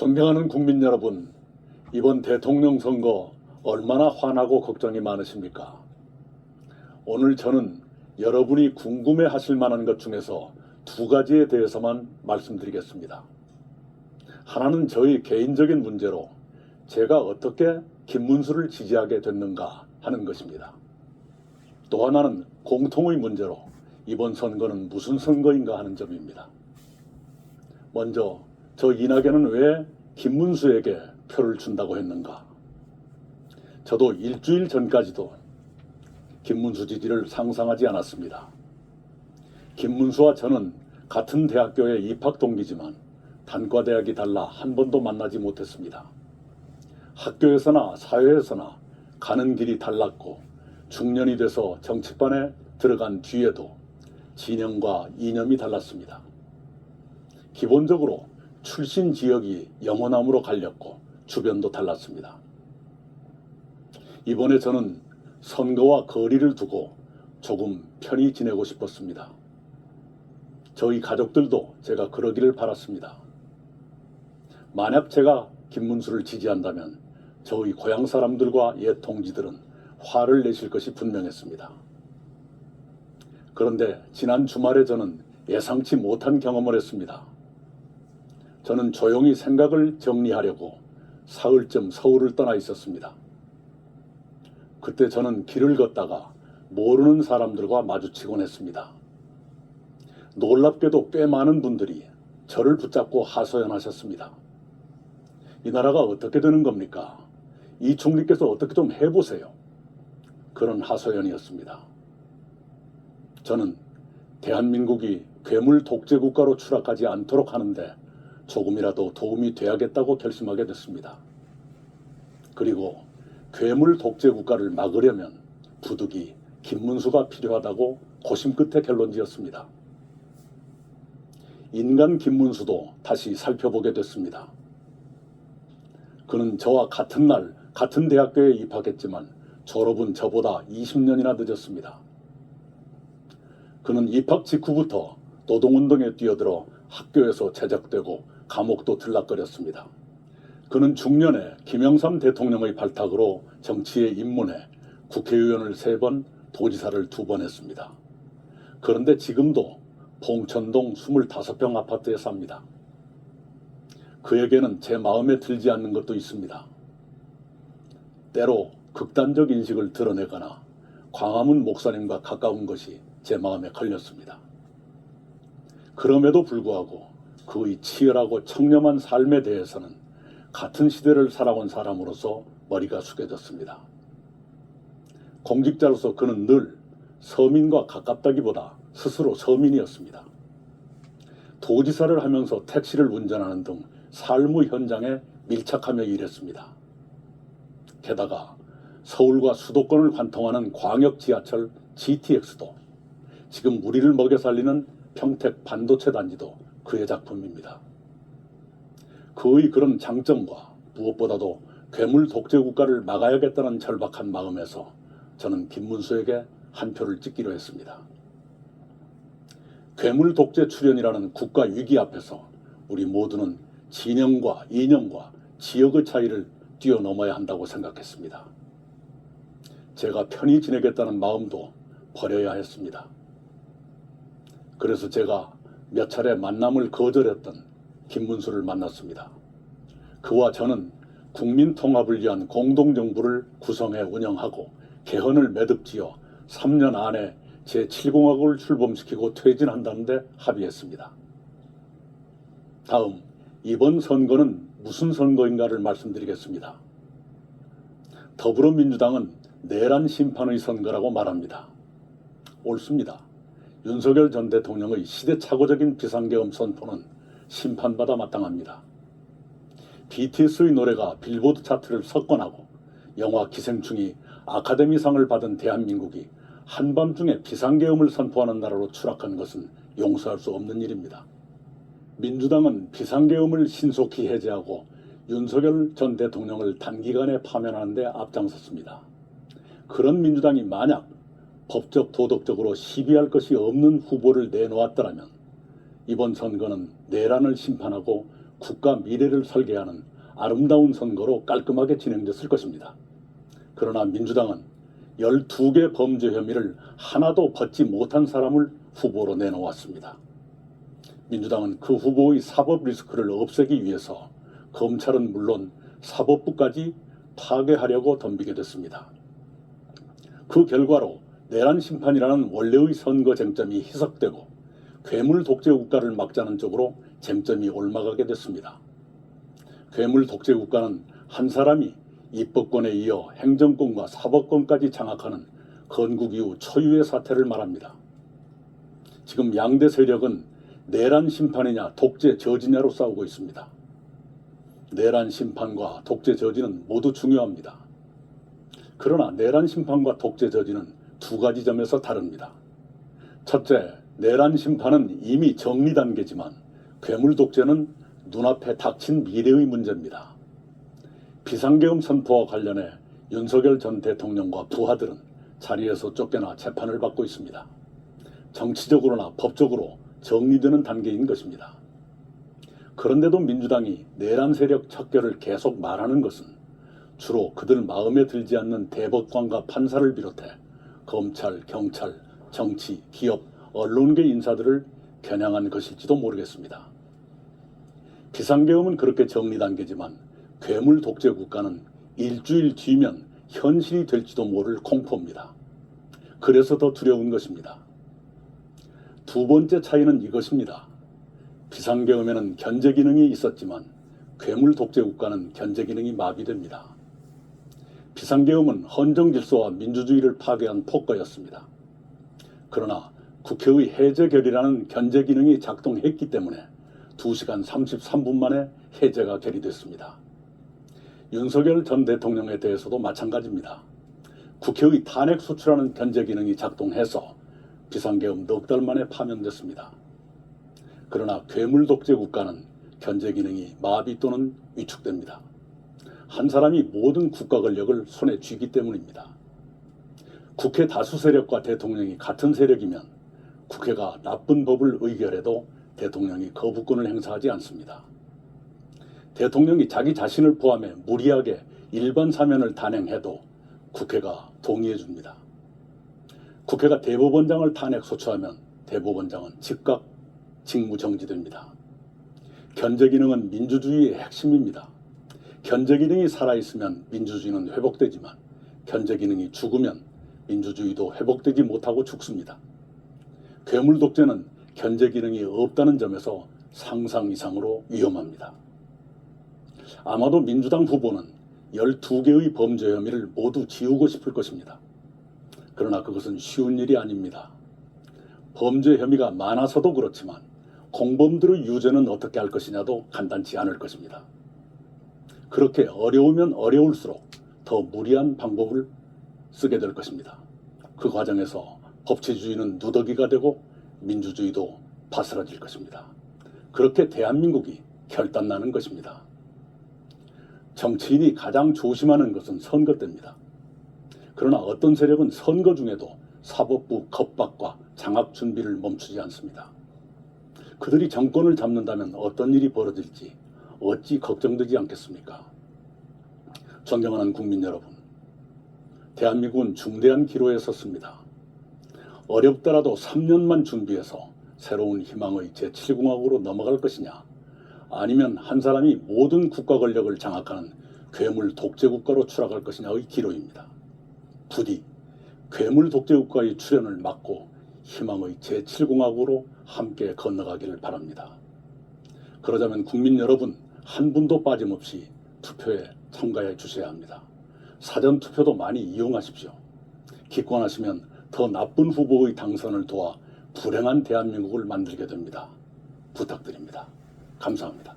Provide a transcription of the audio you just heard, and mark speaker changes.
Speaker 1: 존경하는 국민 여러분, 이번 대통령 선거 얼마나 화나고 걱정이 많으십니까? 오늘 저는 여러분이 궁금해 하실 만한 것 중에서 두 가지에 대해서만 말씀드리겠습니다. 하나는 저희 개인적인 문제로 제가 어떻게 김문수를 지지하게 됐는가 하는 것입니다. 또 하나는 공통의 문제로 이번 선거는 무슨 선거인가 하는 점입니다. 먼저 저 이낙연은 왜 김문수에게 표를 준다고 했는가? 저도 일주일 전까지도 김문수 지지를 상상하지 않았습니다. 김문수와 저는 같은 대학교의 입학 동기지만 단과대학이 달라 한 번도 만나지 못했습니다. 학교에서나 사회에서나 가는 길이 달랐고 중년이 돼서 정치판에 들어간 뒤에도 진영과 이념이 달랐습니다. 기본적으로 출신 지역이 영호남으로 갈렸고 주변도 달랐습니다. 이번에 저는 선거와 거리를 두고 조금 편히 지내고 싶었습니다. 저희 가족들도 제가 그러기를 바랐습니다. 만약 제가 김문수를 지지한다면 저희 고향 사람들과 옛 동지들은 화를 내실 것이 분명했습니다. 그런데 지난 주말에 저는 예상치 못한 경험을 했습니다. 저는 조용히 생각을 정리하려고 사흘쯤 서울을 떠나 있었습니다. 그때 저는 길을 걷다가 모르는 사람들과 마주치곤 했습니다. 놀랍게도 꽤 많은 분들이 저를 붙잡고 하소연하셨습니다. 이 나라가 어떻게 되는 겁니까? 이 총리께서 어떻게 좀 해보세요. 그런 하소연이었습니다. 저는 대한민국이 괴물 독재 국가로 추락하지 않도록 하는데 조금이라도 도움이 돼야겠다고 결심하게 됐습니다. 그리고 괴물 독재 국가를 막으려면 부득이 김문수가 필요하다고 고심 끝에 결론지었습니다. 인간 김문수도 다시 살펴보게 됐습니다. 그는 저와 같은 날 같은 대학교에 입학했지만 졸업은 저보다 20년이나 늦었습니다. 그는 입학 직후부터 노동운동에 뛰어들어 학교에서 제적되고 감옥도 들락거렸습니다. 그는 중년에 김영삼 대통령의 발탁으로 정치에 입문해 국회의원을 3번, 도지사를 2번 했습니다. 그런데 지금도 봉천동 25평 아파트에 삽니다. 그에게는 제 마음에 들지 않는 것도 있습니다. 때로 극단적 인식을 드러내거나 광화문 목사님과 가까운 것이 제 마음에 걸렸습니다. 그럼에도 불구하고 그의 치열하고 청렴한 삶에 대해서는 같은 시대를 살아온 사람으로서 머리가 숙여졌습니다. 공직자로서 그는 늘 서민과 가깝다기보다 스스로 서민이었습니다. 도지사를 하면서 택시를 운전하는 등 삶의 현장에 밀착하며 일했습니다. 게다가 서울과 수도권을 관통하는 광역 지하철 GTX도 지금 우리를 먹여 살리는 평택 반도체 단지도 그의 작품입니다. 그의 그런 장점과 무엇보다도 괴물 독재 국가를 막아야겠다는 절박한 마음에서 저는 김문수에게 한 표를 찍기로 했습니다. 괴물 독재 출현이라는 국가 위기 앞에서 우리 모두는 진영과 이념과 지역의 차이를 뛰어넘어야 한다고 생각했습니다. 제가 편히 지내겠다는 마음도 버려야 했습니다. 그래서 제가 몇 차례 만남을 거절했던 김문수를 만났습니다. 그와 저는 국민 통합을 위한 공동정부를 구성해 운영하고 개헌을 매듭지어 3년 안에 제7공화국을 출범시키고 퇴진한다는데 합의했습니다. 다음, 이번 선거는 무슨 선거인가를 말씀드리겠습니다. 더불어민주당은 내란 심판의 선거라고 말합니다. 옳습니다. 윤석열 전 대통령의 시대착오적인 비상계엄 선포는 심판받아 마땅합니다. BTS의 노래가 빌보드 차트를 석권하고 영화 기생충이 아카데미상을 받은 대한민국이 한밤중에 비상계엄을 선포하는 나라로 추락한 것은 용서할 수 없는 일입니다. 민주당은 비상계엄을 신속히 해제하고 윤석열 전 대통령을 단기간에 파면하는 데 앞장섰습니다. 그런 민주당이 만약 법적 도덕적으로 시비할 것이 없는 후보를 내놓았더라면 이번 선거는 내란을 심판하고 국가 미래를 설계하는 아름다운 선거로 깔끔하게 진행됐을 것입니다. 그러나 민주당은 12개 범죄 혐의를 하나도 벗지 못한 사람을 후보로 내놓았습니다. 민주당은 그 후보의 사법 리스크를 없애기 위해서 검찰은 물론 사법부까지 파괴하려고 덤비게 됐습니다. 그 결과로 내란 심판이라는 원래의 선거 쟁점이 희석되고 괴물 독재 국가를 막자는 쪽으로 쟁점이 올라가게 됐습니다. 괴물 독재 국가는 한 사람이 입법권에 이어 행정권과 사법권까지 장악하는 건국 이후 초유의 사태를 말합니다. 지금 양대 세력은 내란 심판이냐 독재 저지냐로 싸우고 있습니다. 내란 심판과 독재 저지는 모두 중요합니다. 그러나 내란 심판과 독재 저지는 두 가지 점에서 다릅니다. 첫째, 내란 심판은 이미 정리 단계지만 괴물 독재는 눈앞에 닥친 미래의 문제입니다. 비상계엄 선포와 관련해 윤석열 전 대통령과 부하들은 자리에서 쫓겨나 재판을 받고 있습니다. 정치적으로나 법적으로 정리되는 단계인 것입니다. 그런데도 민주당이 내란 세력 척결을 계속 말하는 것은 주로 그들 마음에 들지 않는 대법관과 판사를 비롯해 검찰, 경찰, 정치, 기업, 언론계 인사들을 겨냥한 것일지도 모르겠습니다. 비상계엄은 그렇게 정리 단계지만 괴물 독재 국가는 일주일 뒤면 현실이 될지도 모를 공포입니다. 그래서 더 두려운 것입니다. 두 번째 차이는 이것입니다. 비상계엄에는 견제 기능이 있었지만 괴물 독재 국가는 견제 기능이 마비됩니다. 비상계엄은 헌정 질서와 민주주의를 파괴한 폭거였습니다. 그러나 국회의 해제 결의라는 견제 기능이 작동했기 때문에 2시간 33분 만에 해제가 결의됐습니다. 윤석열 전 대통령에 대해서도 마찬가지입니다. 국회의 탄핵 소추라는 견제 기능이 작동해서 비상계엄 넉 달 만에 파면됐습니다. 그러나 괴물 독재 국가는 견제 기능이 마비 또는 위축됩니다. 한 사람이 모든 국가 권력을 손에 쥐기 때문입니다. 국회 다수 세력과 대통령이 같은 세력이면 국회가 나쁜 법을 의결해도 대통령이 거부권을 행사하지 않습니다. 대통령이 자기 자신을 포함해 무리하게 일반 사면을 단행해도 국회가 동의해 줍니다. 국회가 대법원장을 탄핵 소추하면 대법원장은 즉각 직무 정지됩니다. 견제 기능은 민주주의의 핵심입니다. 견제 기능이 살아있으면 민주주의는 회복되지만 견제 기능이 죽으면 민주주의도 회복되지 못하고 죽습니다. 괴물 독재는 견제 기능이 없다는 점에서 상상 이상으로 위험합니다. 아마도 민주당 후보는 12개의 범죄 혐의를 모두 지우고 싶을 것입니다. 그러나 그것은 쉬운 일이 아닙니다. 범죄 혐의가 많아서도 그렇지만 공범들의 유죄는 어떻게 할 것이냐도 간단치 않을 것입니다. 그렇게 어려우면 어려울수록 더 무리한 방법을 쓰게 될 것입니다. 그 과정에서 법치주의는 누더기가 되고 민주주의도 바스라질 것입니다. 그렇게 대한민국이 결단나는 것입니다. 정치인이 가장 조심하는 것은 선거 때입니다. 그러나 어떤 세력은 선거 중에도 사법부 겁박과 장악 준비를 멈추지 않습니다. 그들이 정권을 잡는다면 어떤 일이 벌어질지 어찌 걱정되지 않겠습니까? 존경하는 국민 여러분, 대한민국은 중대한 기로에 섰습니다. 어렵더라도 3년만 준비해서 새로운 희망의 제7공화국으로 넘어갈 것이냐, 아니면 한 사람이 모든 국가 권력을 장악하는 괴물 독재 국가로 추락할 것이냐의 기로입니다. 부디 괴물 독재 국가의 출현을 막고 희망의 제7공화국으로 함께 건너가기를 바랍니다. 그러자면 국민 여러분 한 분도 빠짐없이 투표에 참가해 주셔야 합니다. 사전투표도 많이 이용하십시오. 기권하시면 더 나쁜 후보의 당선을 도와 불행한 대한민국을 만들게 됩니다. 부탁드립니다. 감사합니다.